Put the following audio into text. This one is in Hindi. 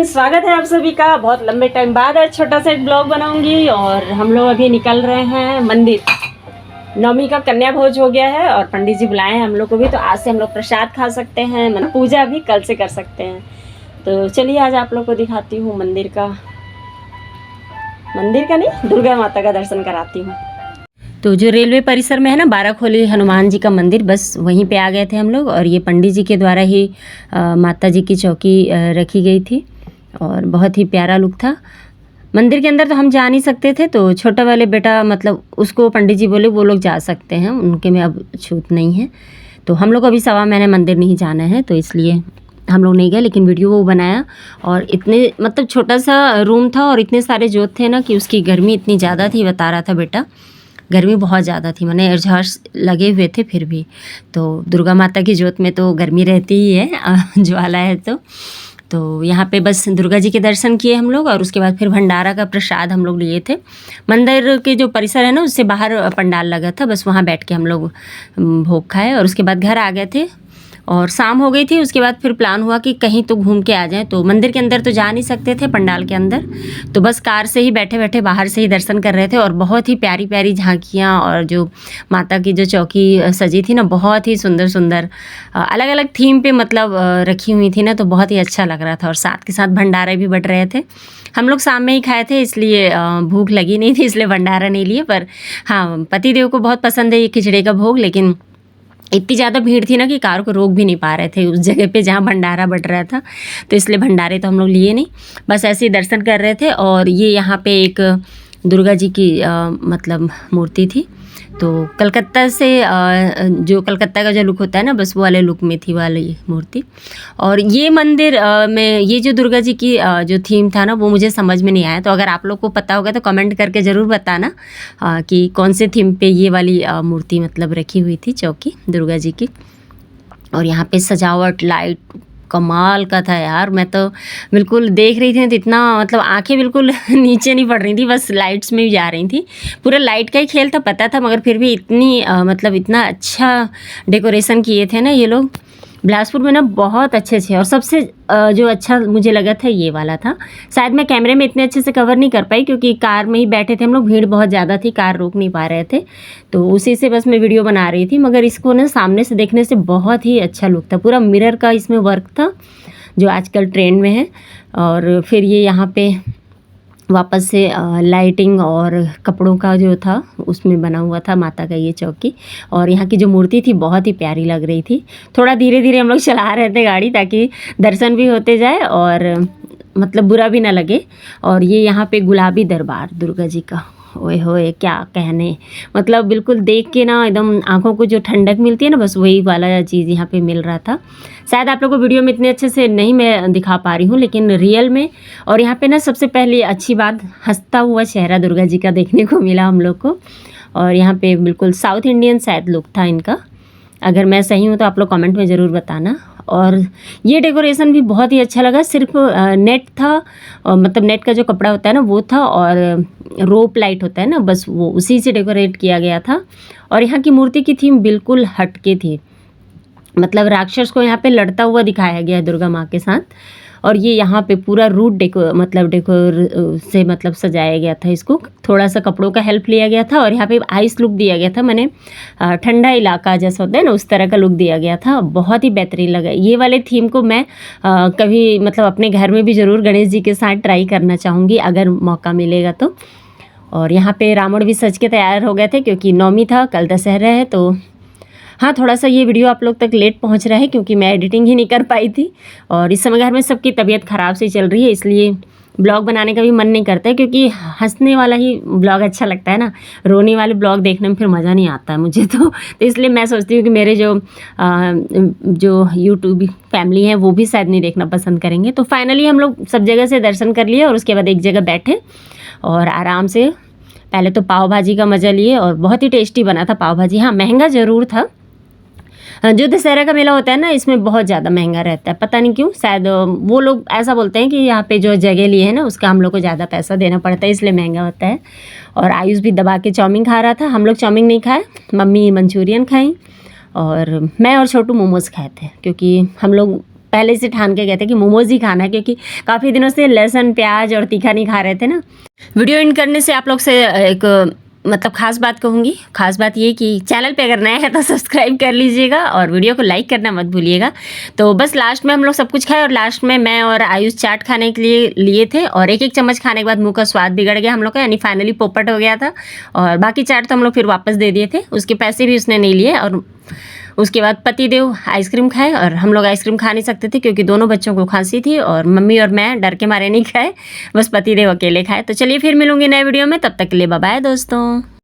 फ्रेंड्स, स्वागत है आप सभी का। बहुत लंबे टाइम बाद आज छोटा सा एक ब्लॉग बनाऊंगी और हम लोग अभी निकल रहे हैं मंदिर। नवमी का कन्या भोज हो गया है और पंडित जी बुलाए हैं हम लोग को भी, तो आज से हम लोग प्रसाद खा सकते हैं, मतलब पूजा भी कल से कर सकते हैं। तो चलिए आज आप लोग को दिखाती हूँ मंदिर का नहीं, दुर्गा माता का दर्शन कराती हूँ। तो जो रेलवे परिसर में है ना, बाराखोली हनुमान जी का मंदिर, बस वहीं पे आ गए थे हम लोग। और ये पंडित जी के द्वारा ही माता जी की चौकी रखी गई थी और बहुत ही प्यारा लुक था। मंदिर के अंदर तो हम जा नहीं सकते थे, तो छोटा वाले बेटा मतलब उसको पंडित जी बोले वो लोग जा सकते हैं, उनके में अब छूट नहीं है। तो हम लोग अभी 1.25 महीने मंदिर नहीं जाना है, तो इसलिए हम लोग नहीं गए। लेकिन वीडियो वो बनाया और इतने मतलब छोटा सा रूम था और इतने सारे जोत थे ना कि उसकी गर्मी इतनी ज़्यादा थी, बता रहा था बेटा गर्मी बहुत ज़्यादा थी, मैंने एग्जॉस्ट लगे हुए थे फिर भी। तो दुर्गा माता की जोत में तो गर्मी रहती ही है, ज्वाला है। तो यहाँ पे बस दुर्गा जी के दर्शन किए हम लोग और उसके बाद फिर भंडारा का प्रसाद हम लोग लिए थे। मंदिर के जो परिसर है ना उससे बाहर पंडाल लगा था, बस वहाँ बैठ के हम लोग भोग खाए और उसके बाद घर आ गए थे। और शाम हो गई थी, उसके बाद फिर प्लान हुआ कि कहीं तो घूम के आ जाएं। तो मंदिर के अंदर तो जा नहीं सकते थे, पंडाल के अंदर, तो बस कार से ही बैठे बैठे बाहर से ही दर्शन कर रहे थे। और बहुत ही प्यारी प्यारी झांकियाँ और जो माता की जो चौकी सजी थी ना, बहुत ही सुंदर सुंदर अलग अलग थीम पे मतलब रखी हुई थी ना, तो बहुत ही अच्छा लग रहा था। और साथ के साथ भंडारे भी बट रहे थे। हम लोग शाम में ही खाए थे, इसलिए भूख लगी नहीं थी, इसलिए भंडारा नहीं लिए। पर हाँ, पतिदेव को बहुत पसंद है ये खिचड़ी का भोग, लेकिन इतनी ज़्यादा भीड़ थी ना कि कार को रोक भी नहीं पा रहे थे उस जगह पे जहाँ भंडारा बट रहा था, तो इसलिए भंडारे तो हम लोग लिए नहीं, बस ऐसे ही दर्शन कर रहे थे। और ये यहाँ पे एक दुर्गा जी की मतलब मूर्ति थी, तो कलकत्ता से जो कलकत्ता का जो लुक होता है ना, बस वो वाले लुक में थी वाली मूर्ति। और ये मंदिर में ये जो दुर्गा जी की जो थीम था ना, वो मुझे समझ में नहीं आया। तो अगर आप लोग को पता होगा तो कमेंट करके ज़रूर बताना कि कौन से थीम पे ये वाली मूर्ति मतलब रखी हुई थी चौकी दुर्गा जी की। और यहाँ पे सजावट लाइट कमाल का था यार, मैं तो बिल्कुल देख रही थी तो इतना मतलब आंखें बिल्कुल नीचे नहीं पड़ रही थी, बस लाइट्स में भी जा रही थी। पूरा लाइट का ही खेल था, पता था, मगर फिर भी इतनी मतलब इतना अच्छा डेकोरेशन किए थे ना ये लोग बिलासपुर में ना, बहुत अच्छे और सबसे जो अच्छा मुझे लगा था ये वाला था। शायद मैं कैमरे में इतने अच्छे से कवर नहीं कर पाई क्योंकि कार में ही बैठे थे हम लोग, भीड़ बहुत ज़्यादा थी, कार रोक नहीं पा रहे थे, तो उसी से बस मैं वीडियो बना रही थी। मगर इसको ना सामने से देखने से बहुत ही अच्छा लुक था, पूरा मिरर का इसमें वर्क था जो आजकल ट्रेंड में है। और फिर ये यहाँ पे वापस से लाइटिंग और कपड़ों का जो था उसमें बना हुआ था माता का ये चौकी। और यहाँ की जो मूर्ति थी बहुत ही प्यारी लग रही थी। थोड़ा धीरे धीरे हम लोग चला रहे थे गाड़ी ताकि दर्शन भी होते जाए और मतलब बुरा भी ना लगे। और ये यहाँ पे गुलाबी दरबार दुर्गा जी का, ओए होए क्या कहने, मतलब बिल्कुल देख के ना एकदम आंखों को जो ठंडक मिलती है ना, बस वही वाला चीज़ यहाँ पे मिल रहा था। शायद आप लोगों को वीडियो में इतने अच्छे से नहीं मैं दिखा पा रही हूँ, लेकिन रियल में। और यहाँ पे ना सबसे पहले अच्छी बात, हंसता हुआ चेहरा दुर्गा जी का देखने को मिला हम लोग को। और यहाँ पे बिल्कुल साउथ इंडियन शायद लुक था इनका, अगर मैं सही हूँ तो आप लोग कमेंट में ज़रूर बताना। और ये डेकोरेशन भी बहुत ही अच्छा लगा। सिर्फ नेट था, मतलब नेट का जो कपड़ा होता है ना वो था, और रोप लाइट होता है ना, बस वो उसी से डेकोरेट किया गया था। और यहाँ की मूर्ति की थीम बिल्कुल हटके थी, मतलब राक्षस को यहाँ पे लड़ता हुआ दिखाया गया है दुर्गा माँ के साथ। और ये यहाँ पे पूरा रूट डेकोर से मतलब सजाया गया था इसको, थोड़ा सा कपड़ों का हेल्प लिया गया था। और यहाँ पे आइस लुक दिया गया था, मैंने ठंडा इलाका जैसा होता है ना उस तरह का लुक दिया गया था, बहुत ही बेहतरीन लगा। ये वाले थीम को मैं कभी मतलब अपने घर में भी ज़रूर गणेश जी के साथ ट्राई करना चाहूँगी अगर मौका मिलेगा तो। और यहाँ पे रावण भी सज के तैयार हो गए थे क्योंकि नवमी था, कल दशहरा है। तो हाँ, थोड़ा सा ये वीडियो आप लोग तक लेट पहुंच रहा है क्योंकि मैं एडिटिंग ही नहीं कर पाई थी। और इस समय घर में सबकी तबीयत ख़राब से चल रही है, इसलिए ब्लॉग बनाने का भी मन नहीं करता है, क्योंकि हंसने वाला ही ब्लॉग अच्छा लगता है ना, रोने वाले ब्लॉग देखने में फिर मज़ा नहीं आता है मुझे तो इसलिए मैं सोचती हूँ कि मेरे जो यूट्यूब फैमिली है वो भी शायद नहीं देखना पसंद करेंगे। तो फाइनली हम लोग सब जगह से दर्शन कर लिए और उसके बाद एक जगह बैठे और आराम से पहले तो पाव भाजी का मज़ा लिए और बहुत ही टेस्टी बना था पाव भाजी। हाँ, महंगा ज़रूर था, जो दशहरा का मेला होता है ना इसमें बहुत ज़्यादा महंगा रहता है, पता नहीं क्यों, शायद वो लोग ऐसा बोलते हैं कि यहाँ पे जो जगह लिए है ना उसका हम लोग को ज़्यादा पैसा देना पड़ता है, इसलिए महंगा होता है। और आयुष भी दबा के चाउमीन खा रहा था, हम लोग चाउमीन नहीं खाए, मम्मी मंचूरियन खाई और मैं और छोटू मोमोज़ खाए थे, क्योंकि हम लोग पहले से ठान के गए थे कि मोमोज़ ही खाना है, क्योंकि काफ़ी दिनों से लहसुन प्याज और तीखा नहीं खा रहे थे ना। वीडियो एंड करने से आप लोग से एक मतलब खास बात कहूँगी। खास बात ये कि चैनल पे अगर नया है तो सब्सक्राइब कर लीजिएगा और वीडियो को लाइक करना मत भूलिएगा। तो बस लास्ट में हम लोग सब कुछ खाए और लास्ट में मैं और आयुष चाट खाने के लिए थे और एक चम्मच खाने के बाद मुंह का स्वाद बिगड़ गया हम लोग का, यानी फाइनली पोपट हो गया था। और बाकी चाट तो हम लोग फिर वापस दे दिए थे, उसके पैसे भी उसने नहीं लिए। और उसके बाद पतिदेव आइसक्रीम खाए और हम लोग आइसक्रीम खा नहीं सकते थे क्योंकि दोनों बच्चों को खांसी थी और मम्मी और मैं डर के मारे नहीं खाए, बस पतिदेव अकेले खाए। तो चलिए फिर मिलूंगी नए वीडियो में, तब तक के लिए बाय बाय दोस्तों।